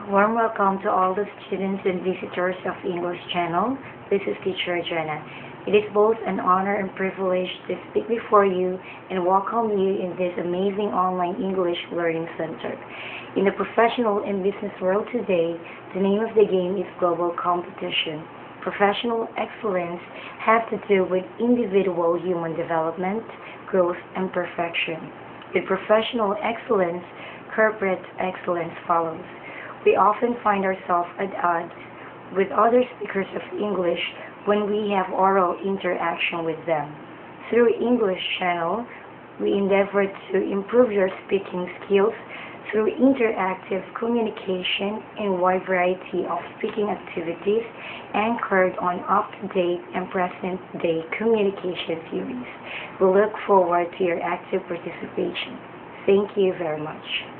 Warm welcome to all the students and visitors of English Channel. This is Teacher Jenna. It is both an honor and privilege to speak before you and welcome you in this amazing online English learning center. In the professional and business world today, the name of the game is global competition. Professional excellence has to do with individual human development, growth, and perfection. With professional excellence, corporate excellence follows. We often find ourselves at odds with other speakers of English when we have oral interaction with them. Through English Channel, we endeavor to improve your speaking skills through interactive communication and wide variety of speaking activities anchored on up-to-date and present-day communication theories. We look forward to your active participation. Thank you very much.